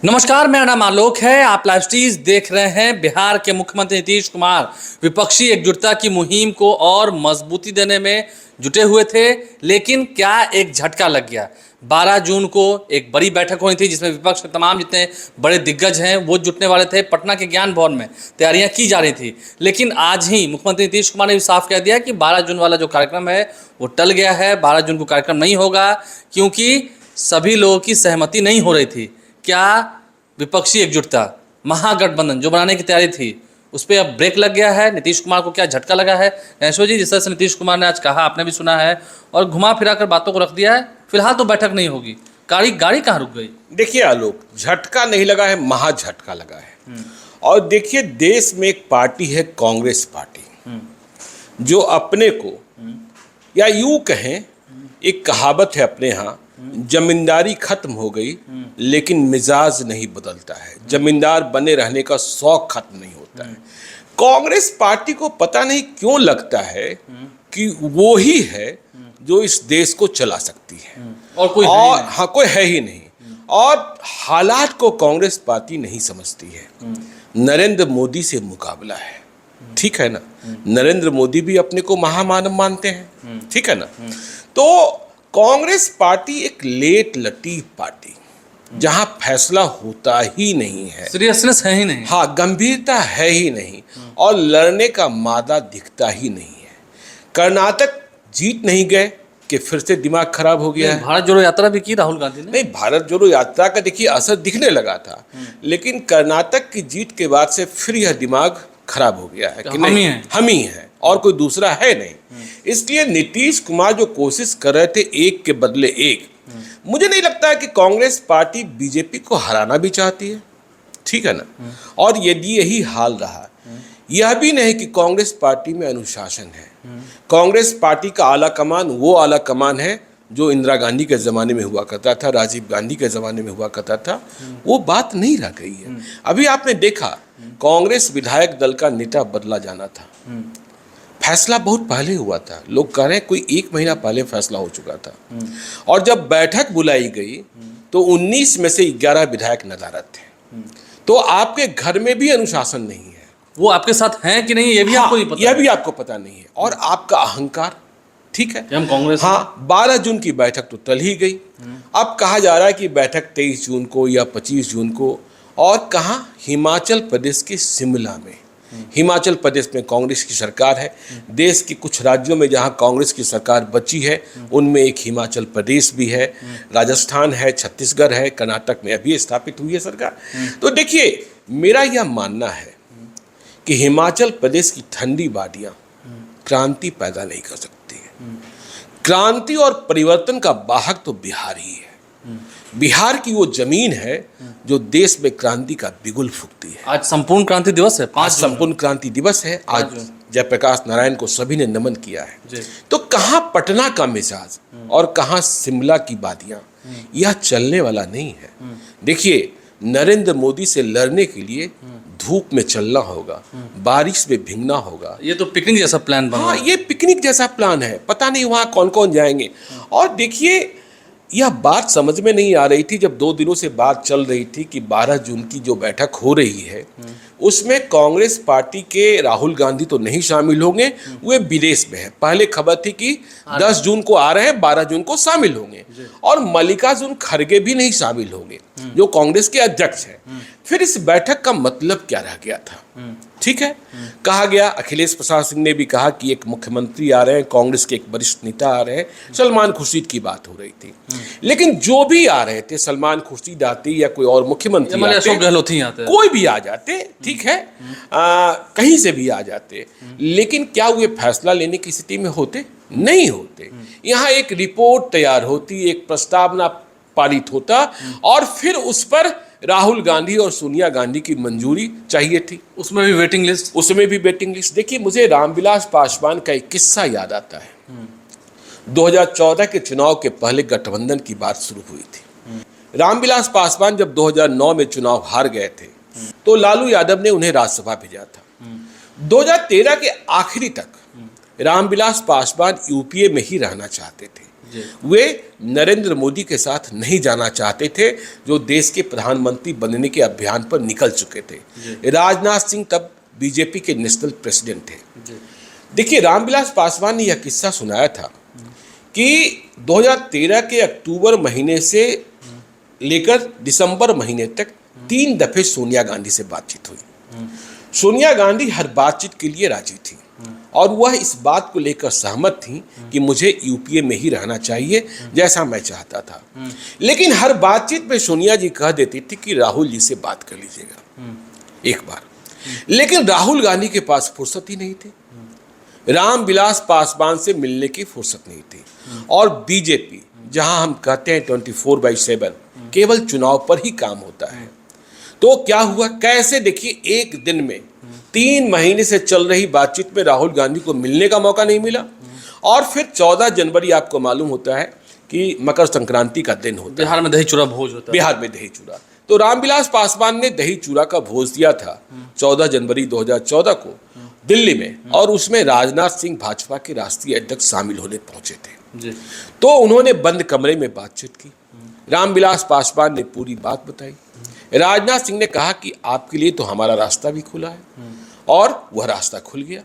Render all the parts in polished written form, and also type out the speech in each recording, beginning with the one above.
नमस्कार, मेरा नाम आलोक है। आप लाइव स्ट्रीज देख रहे हैं। बिहार के मुख्यमंत्री नीतीश कुमार विपक्षी एकजुटता की मुहिम को और मजबूती देने में जुटे हुए थे, लेकिन क्या एक झटका लग गया। 12 जून को एक बड़ी बैठक होनी थी जिसमें विपक्ष के तमाम जितने बड़े दिग्गज हैं वो जुटने वाले थे। पटना के ज्ञान भवन में तैयारियां की जा रही थी, लेकिन आज ही मुख्यमंत्री नीतीश कुमार ने भी साफ कह दिया कि 12 जून वाला जो कार्यक्रम है वो टल गया है। 12 जून को कार्यक्रम नहीं होगा क्योंकि सभी लोगों की सहमति नहीं हो रही थी। क्या विपक्षी एकजुटता महागठबंधन जो बनाने की तैयारी थी उस पर अब ब्रेक लग गया है? नीतीश कुमार को क्या झटका लगा है? ऐश्वर्य जी, जिस तरह से नीतीश कुमार ने आज कहा, आपने भी सुना है और घुमा फिरा कर बातों को रख दिया है। फिलहाल तो बैठक नहीं होगी। गाड़ी कहाँ रुक गई? देखिए आलोक, झटका नहीं लगा है, महा झटका लगा है। और देखिए, देश में एक पार्टी है कांग्रेस पार्टी, जो अपने को या यूं कहें, एक कहावत है अपने यहाँ, जमींदारी खत्म हो गई लेकिन मिजाज नहीं बदलता है। जमींदार बने रहने का शौक खत्म नहीं होता है। कांग्रेस पार्टी को पता नहीं क्यों लगता है कि वो ही है जो इस देश को चला सकती है, और कोई है ही नहीं। और हालात को कांग्रेस पार्टी नहीं समझती है। नरेंद्र मोदी से मुकाबला है, ठीक है ना। नरेंद्र मोदी भी अपने को महामानव मानते हैं, ठीक है ना। तो कांग्रेस पार्टी एक लेट लटीफ पार्टी, जहां फैसला होता ही नहीं है, सीरियसनेस है ही नहीं, हाँ, गंभीरता है ही नहीं, और लड़ने का मादा दिखता ही नहीं है। कर्नाटक जीत नहीं गए कि फिर से दिमाग खराब हो गया है। भारत जोड़ो यात्रा भी की राहुल गांधी ने। नहीं, भारत जोड़ो यात्रा का देखिए असर दिखने लगा था, लेकिन कर्नाटक की जीत के बाद से फिर यह दिमाग खराब हो गया है कि नहीं, हम ही हैं और कोई दूसरा है नहीं। इसलिए नीतीश कुमार जो कोशिश कर रहे थे एक के बदले एक, मुझे नहीं लगता कि कांग्रेस पार्टी बीजेपी को हराना भी चाहती है, ठीक है ना। और यदि यही हाल रहा, यह भी नहीं कि कांग्रेस पार्टी में अनुशासन है। कांग्रेस पार्टी का आला कमान वो आला कमान है जो इंदिरा गांधी के ज़माने में हुआ करता था, राजीव गांधी के ज़माने में हुआ करता था। वो बात नहीं रह गई है। अभी आपने देखा, कांग्रेस विधायक दल का नेता बदला जाना था। फैसला बहुत पहले हुआ था, लोग कह रहे हैं कोई 1 महीना पहले फैसला हो चुका था। और जब बैठक बुलाई गई तो 19 में से 11 विधायक नदारद थे। तो आपके घर में भी अनुशासन नहीं है। वो आपके साथ हैं कि नहीं, ये भी आपको नहीं पता। यह भी आपको पता नहीं है। और आपका अहंकार, ठीक है, हम कांग्रेस, हाँ, 12 जून की बैठक तो टल ही गई। अब कहा जा रहा है कि बैठक 23 जून को या 25 जून को, और कहाँ, हिमाचल प्रदेश के शिमला में। हिमाचल प्रदेश में कांग्रेस की सरकार है। देश के कुछ राज्यों में जहां कांग्रेस की सरकार बची है उनमें एक हिमाचल प्रदेश भी है, राजस्थान है, छत्तीसगढ़ है, कर्नाटक में अभी स्थापित हुई है सरकार। तो देखिए, मेरा यह मानना है कि हिमाचल प्रदेश की ठंडी वादियां क्रांति पैदा नहीं कर सकती है। क्रांति और परिवर्तन का वाहक तो बिहार ही है। बिहार की वो जमीन है जो देश में क्रांति का बिगुल फूकती है। आज संपूर्ण क्रांति दिवस है, 5 संपूर्ण क्रांति दिवस है। आज जयप्रकाश नारायण को सभी ने नमन किया है। तो कहाँ पटना का मिजाज और कहाँ शिमला की वादियां, यह चलने वाला नहीं है। देखिए, नरेंद्र मोदी से लड़ने के लिए धूप में चलना होगा, बारिश में भीगना होगा। ये तो पिकनिक जैसा प्लान बना। हाँ, ये पिकनिक जैसा प्लान है। पता नहीं वहाँ कौन कौन जाएंगे। और देखिए, यह बात समझ में नहीं आ रही थी जब 2 दिनों से बात चल रही थी कि 12 जून की जो बैठक हो रही है उसमें कांग्रेस पार्टी के राहुल गांधी तो नहीं शामिल होंगे, वे विदेश में हैं। पहले खबर थी कि 10 जून को आ रहे हैं, 12 जून को शामिल होंगे, और मल्लिकार्जुन खड़गे भी नहीं शामिल होंगे जो कांग्रेस के अध्यक्ष हैं। फिर इस बैठक का मतलब क्या रह गया था? ठीक है, कहा गया, अखिलेश प्रसाद सिंह ने भी कहा कि एक मुख्यमंत्री आ रहे हैं, कांग्रेस के एक वरिष्ठ नेता आ रहे हैं। सलमान खुर्शीद की बात हो रही थी, लेकिन जो भी आ रहे थे, सलमान खुर्शीद आते या कोई और मुख्यमंत्री आते, अशोक गहलोत ही आते, कोई भी आ जाते, ठीक है, कहीं से भी आ जाते, लेकिन क्या वे फैसला लेने की स्थिति में होते? नहीं होते। यहाँ एक रिपोर्ट तैयार होती, एक प्रस्तावना पारित होता, और फिर उस पर राहुल गांधी और सोनिया गांधी की मंजूरी चाहिए थी। उसमें भी वेटिंग लिस्ट। देखिए, मुझे रामविलास पासवान का एक किस्सा याद आता है। 2014 के चुनाव के पहले गठबंधन की बात शुरू हुई थी। रामविलास पासवान जब 2009 में चुनाव हार गए थे तो लालू यादव ने उन्हें राज्यसभा भेजा था। 2013 के आखिरी तक रामविलास पासवान यूपीए में ही रहना चाहते थे। वे नरेंद्र मोदी के साथ नहीं जाना चाहते थे, जो देश के प्रधानमंत्री बनने के अभियान पर निकल चुके थे। राजनाथ सिंह तब बीजेपी के नेशनल प्रेसिडेंट थे। देखिए, रामविलास पासवान ने यह किस्सा सुनाया था कि 2013 के अक्टूबर महीने से लेकर दिसंबर महीने तक 3 दफे सोनिया गांधी से बातचीत हुई। सोनिया गांधी हर बातचीत के लिए राजी थी और वह इस बात को लेकर सहमत थी कि मुझे यूपीए में ही रहना चाहिए, जैसा मैं चाहता था। लेकिन हर बातचीत में सोनिया जी कह देती थी कि राहुल जी से बात कर लीजिएगा एक बार। लेकिन राहुल गांधी के पास फुर्सत ही नहीं थी, रामविलास पासवान से मिलने की फुर्सत नहीं थी। और बीजेपी, जहां हम कहते हैं 24/7 केवल चुनाव पर ही काम होता है, तो क्या हुआ, कैसे, देखिए, एक दिन में 3 महीने से चल रही बातचीत में राहुल गांधी को मिलने का मौका नहीं मिला। और फिर 14 जनवरी आपको मालूम होता है कि मकर संक्रांति का दिन होता है, बिहार में दही चूड़ा भोज होता है। बिहार में दही चूड़ा, तो रामविलास पासवान ने दही चूड़ा का भोज दिया था 14 जनवरी 2014 को दिल्ली में, और उसमें राजनाथ सिंह भाजपा के राष्ट्रीय अध्यक्ष शामिल होने पहुंचे थे। तो उन्होंने बंद कमरे में बातचीत की। रामविलास पासवान ने पूरी बात बताई। राजनाथ सिंह ने कहा कि आपके लिए तो हमारा रास्ता भी खुला है, और वह रास्ता खुल गया।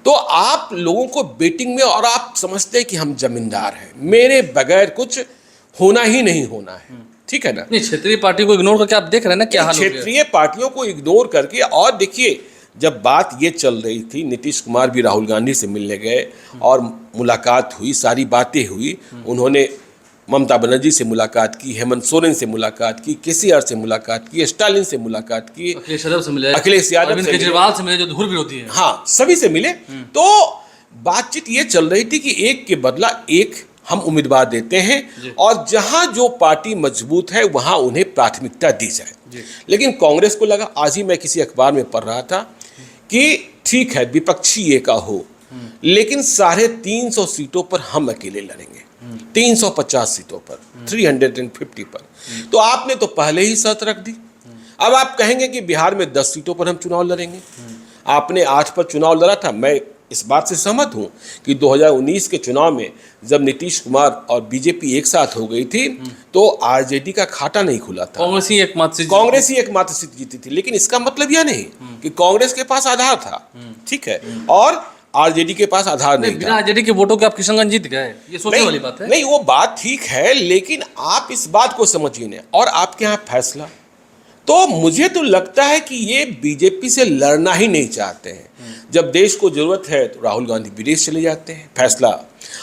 तो आप लोगों को बेटिंग में, और आप समझते हैं कि हम जमींदार हैं, मेरे बगैर कुछ होना ही नहीं होना है, ठीक है ना। नहीं, क्षेत्रीय पार्टी को इग्नोर करके आप देख रहे हैं ना क्या हाल हो गया। क्षेत्रीय पार्टियों को इग्नोर करके, और देखिए, जब बात ये चल रही थी, नीतीश कुमार भी राहुल गांधी से मिलने गए और मुलाकात हुई, सारी बातें हुई। उन्होंने ममता बनर्जी से मुलाकात की, हेमंत सोरेन से मुलाकात की, केसीआर से मुलाकात की, स्टालिन से मुलाकात की, अखिलेश यादव से मिले, अखिलेश यादव अरविंद से केजरीवाल से मिले, जो धुर विरोधी है। हाँ, सभी से मिले। तो बातचीत ये चल रही थी कि एक के बदला एक हम उम्मीदवार देते हैं, और जहां जो पार्टी मजबूत है वहां उन्हें प्राथमिकता दी जाए। लेकिन कांग्रेस को लगा, आज ही मैं किसी अखबार में पढ़ रहा था कि ठीक है, विपक्षी ये का हो, लेकिन 350 सीटों पर हम अकेले लड़ेंगे, 350 सीटों पर, 350 पर। तो आपने तो पहले ही शर्त रख दी। अब आप कहेंगे कि बिहार में 10 सीटों पर हम चुनाव लड़ेंगे। आपने 8 पर चुनाव लड़ा था। मैं इस बात से सहमत हूं कि 2019 के चुनाव में जब नीतीश कुमार और बीजेपी एक साथ हो गई थी, तो आरजेडी का खाता नहीं खुला था, कांग्रेस ही एकमात्र सीट जीती थी। लेकिन इसका मतलब यह नहीं कि कांग्रेस के पास आधार था, ठीक है, और आरजेडी के पास आधार नहीं था। बिना आरजेडी के वोटों के आप किशनगंज जीत गए, ये सोचने वाली बात है। नहीं, वो बात ठीक है, लेकिन आप इस बात को समझिए ना, और आपके यहाँ फैसला, तो मुझे तो लगता है कि ये बीजेपी से लड़ना ही नहीं चाहते हैं। जब देश को जरूरत है तो राहुल गांधी विदेश चले जाते हैं, फैसला।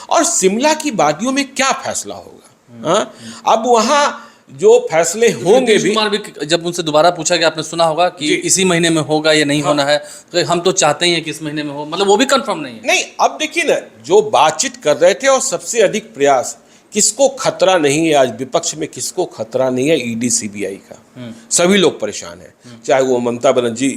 और शिमला की वादियों में क्या फैसला होगा? हाँ, अब वहां जो फैसले होंगे भी, जब उनसे दोबारा पूछा गया, आपने सुना होगा कि इसी महीने में होगा या नहीं होना है, तो हम तो चाहते ही हैं कि इस महीने में हो, मतलब वो भी कंफर्म नहीं है। नहीं, अब देखिए ना, जो बातचीत कर रहे थे, और सबसे अधिक प्रयास किसको खतरा नहीं है आज विपक्ष में, किसको खतरा नहीं है? ईडी सीबीआई का। सभी लोग परेशान हैं, चाहे वो ममता बनर्जी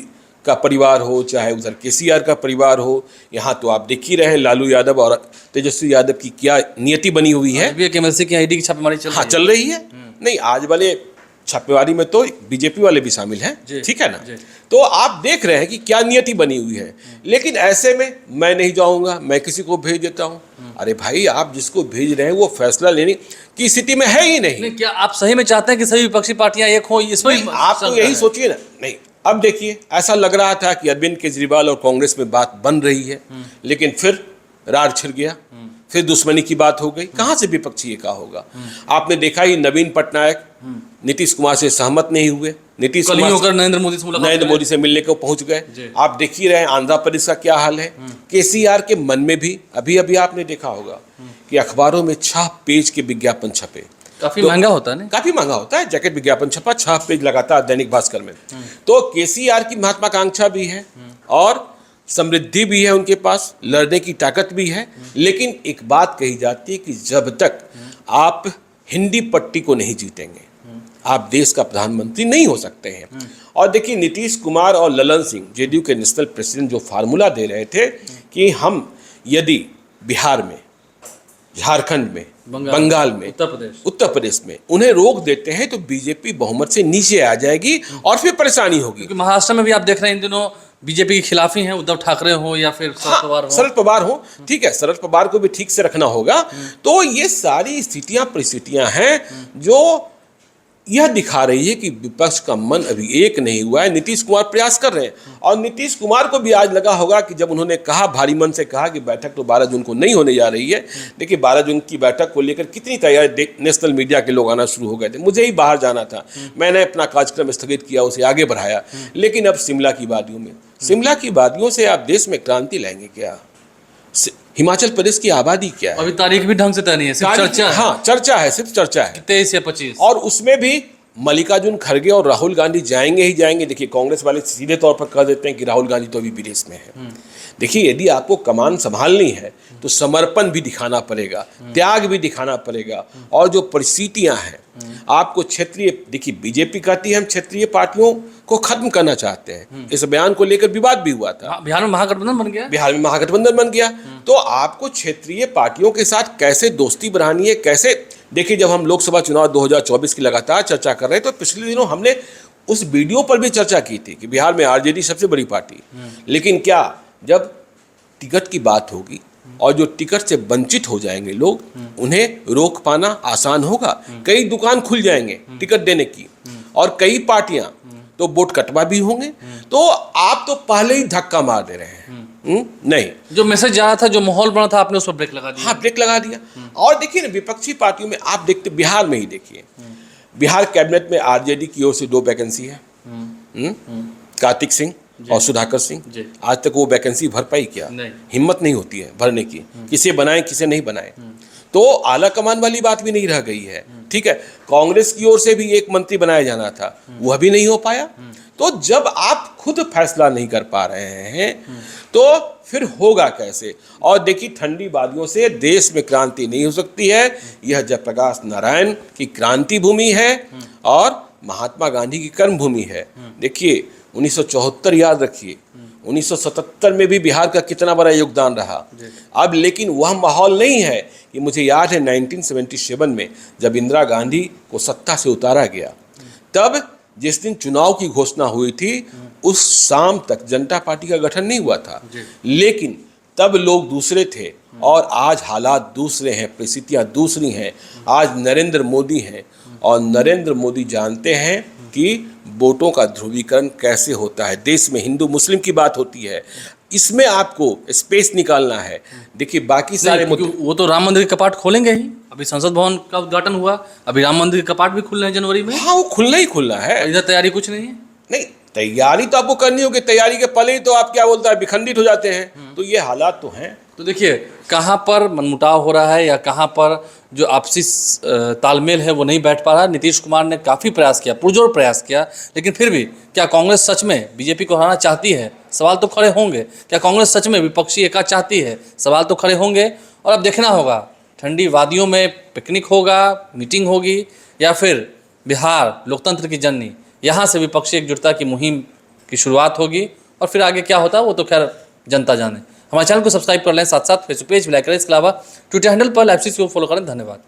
का परिवार हो, चाहे उधर केसीआर का परिवार हो। यहाँ तो आप देख ही रहे हैं लालू यादव और तेजस्वी यादव की क्या नियति बनी हुई है। एमएलसी की ईडी की छापेमारी चल रही है। नहीं, आज वाले छापेमारी में तो बीजेपी वाले भी शामिल हैं, ठीक है ना। तो आप देख रहे हैं कि क्या नियति बनी हुई है। लेकिन ऐसे में मैं नहीं जाऊंगा, मैं किसी को भेज देता हूं। अरे भाई, आप जिसको भेज रहे हैं वो फैसला लेने की स्थिति में है ही नहीं। क्या आप सही में चाहते हैं कि सभी विपक्षी पार्टियां एक हो? इसमें आप तो यही सोचिए ना। नहीं, अब देखिए, ऐसा लग रहा था कि अरविंद केजरीवाल और कांग्रेस में बात बन रही है, लेकिन फिर रार छिड़ गया, फिर दुश्मनी की बात हो गई। कहां से विपक्षी एका होगा? आपने देखा ही, नवीन पटनायक नीतीश कुमार से सहमत नहीं हुए, नीतीश कुमार होकर नरेंद्र मोदी से मिलने को पहुंच गए। आप देख ही रहे आंध्र प्रदेश का क्या हाल है। केसीआर के मन में भी अभी अभी आपने देखा होगा कि अखबारों में 6 पेज के विज्ञापन छपे। काफी महंगा होता है ना? काफी महंगा होता है। जैकेट विज्ञापन छपा, 6 पेज लगातार दैनिक भास्कर में। तो केसीआर की महत्वाकांक्षा भी है और समृद्धि भी है, उनके पास लड़ने की ताकत भी है। लेकिन एक बात कही जाती है कि जब तक आप हिंदी पट्टी को नहीं जीतेंगे, आप देश का प्रधानमंत्री नहीं हो सकते हैं। और देखिए, नीतीश कुमार और ललन सिंह, जेडीयू के नेशनल प्रेसिडेंट, जो फार्मूला दे रहे थे कि हम यदि बिहार में झारखंड में, बंगाल बंगाल में, उत्तर प्रदेश में उन्हें रोक देते हैं तो बीजेपी बहुमत से नीचे आ जाएगी और फिर परेशानी होगी। क्योंकि महाराष्ट्र में भी आप देख रहे हैं इन दिनों बीजेपी के खिलाफ ही हैं, उद्धव ठाकरे हो या फिर शरद पवार हो। शरद पवार हो, ठीक है, शरद पवार को भी ठीक से रखना होगा। तो ये सारी परिस्थितियां हैं जो यह दिखा रही है कि विपक्ष का मन अभी एक नहीं हुआ है। नीतीश कुमार प्रयास कर रहे हैं और नीतीश कुमार को भी आज लगा होगा कि जब उन्होंने कहा, भारी मन से कहा कि बैठक तो 12 जून को नहीं होने जा रही है। देखिए 12 जून की बैठक को लेकर कितनी तैयारी, नेशनल मीडिया के लोग आना शुरू हो गए थे। मुझे ही बाहर जाना था, मैंने अपना कार्यक्रम स्थगित किया, उसे आगे बढ़ाया। लेकिन अब शिमला की वादियों से आप देश में क्रांति लाएंगे क्या? हिमाचल प्रदेश की आबादी क्या है? अभी तारीख भी ढंग से तय नहीं है, सिर्फ चर्चा है। हाँ, चर्चा है, सिर्फ चर्चा है। 23 या 25, और उसमें भी मल्लिकार्जुन खड़गे और राहुल गांधी जाएंगे ही जाएंगे। देखिए कांग्रेस वाले सीधे तौर पर कह देते हैं कि राहुल गांधी तो अभी विदेश में है। देखिए यदि आपको कमान संभालनी है तो समर्पण भी दिखाना पड़ेगा, त्याग भी दिखाना पड़ेगा। और जो परिस्थितियां हैं आपको क्षेत्रीय, देखिए बीजेपी कहती है हम क्षेत्रीय पार्टियों को खत्म करना चाहते हैं। इस बयान को लेकर विवाद भी हुआ था। बिहार में महागठबंधन बन गया। तो आपको क्षेत्रीय पार्टियों के साथ कैसे दोस्ती बढ़ानी है, कैसे, देखिए जब हम लोकसभा चुनाव 2024 की लगातार चर्चा कर रहे हैं तो पिछले दिनों हमने उस वीडियो पर भी चर्चा की थी कि बिहार में आरजेडी सबसे बड़ी पार्टी, लेकिन क्या जब टिकट की बात होगी और जो टिकट से वंचित हो जाएंगे लोग, उन्हें रोक पाना आसान होगा। कई दुकान खुल जाएंगे टिकट देने की और कई पार्टियां तो वोट कटवा भी होंगे। तो आप तो पहले ही धक्का मार दे रहे हैं। नहीं, जो मैसेज जा रहा था, जो माहौल बना था, आपने उस पर ब्रेक लगा दिया। हाँ, ब्रेक लगा दिया। और देखिए ना, विपक्षी पार्टियों में आप देखते, बिहार में ही देखिए, बिहार कैबिनेट में आरजेडी की ओर से 2 वैकेंसी है, कार्तिक सिंह और सुधाकर सिंह। आज तक वो वैकेंसी भर पाई क्या? हिम्मत नहीं होती है भरने की, किसे बनाए किसे नहीं बनाए। तो आला कमान वाली बात भी नहीं रह गई है। ठीक है, कांग्रेस की ओर से भी एक मंत्री बनाया जाना था, वह भी नहीं हो पाया। तो जब आप खुद फैसला नहीं कर पा रहे हैं तो फिर होगा कैसे? और देखिए ठंडी वादियों से देश में क्रांति नहीं हो सकती है। यह जयप्रकाश नारायण की क्रांति भूमि है और महात्मा गांधी की कर्म भूमि है। देखिए 1974 याद रखिए, 1977 में भी बिहार का कितना बड़ा योगदान रहा। अब लेकिन वह माहौल नहीं है कि मुझे याद है 1977 में जब इंदिरा गांधी को सत्ता से उतारा गया, तब जिस दिन चुनाव की घोषणा हुई थी उस शाम तक जनता पार्टी का गठन नहीं हुआ था। लेकिन तब लोग दूसरे थे और आज हालात दूसरे हैं, परिस्थितियां दूसरी हैं। आज नरेंद्र मोदी हैं और नरेंद्र मोदी जानते हैं कि वोटों का ध्रुवीकरण कैसे होता है। देश में हिंदू मुस्लिम की बात होती है, इसमें आपको स्पेस निकालना है। देखिए बाकी सारे वो तो राम मंदिर के कपाट खोलेंगे ही। अभी संसद भवन का उद्घाटन हुआ, अभी राम मंदिर के कपाट भी खुल रहे हैं जनवरी में। हाँ, वो खुलना ही खुलना है। इधर तैयारी कुछ नहीं है। नहीं, तैयारी तो आपको करनी होगी। तैयारी के पहले ही तो आप क्या बोलता है, विखंडित हो जाते हैं। तो ये हालात तो हैं। तो देखिए कहाँ पर मनमुटाव हो रहा है या कहाँ पर जो आपसी तालमेल है वो नहीं बैठ पा रहा। नीतीश कुमार ने काफ़ी प्रयास किया, पुरजोर प्रयास किया, लेकिन फिर भी क्या कांग्रेस सच में बीजेपी को हराना चाहती है? सवाल तो खड़े होंगे। क्या कांग्रेस सच में विपक्षी एकाज चाहती है? सवाल तो खड़े होंगे। और अब देखना होगा ठंडी वादियों में पिकनिक होगा, मीटिंग होगी, या फिर बिहार लोकतंत्र की जननी, यहाँ से विपक्षी एकजुटता की मुहिम की शुरुआत होगी। और फिर आगे क्या होता है वो तो खैर जनता जाने। हमारे चैनल को सब्सक्राइब कर लें, साथ साथ फेसबुक पेज भी लाइक करें। इसके अलावा ट्विटर हैंडल पर लाइव को फॉलो करें। धन्यवाद।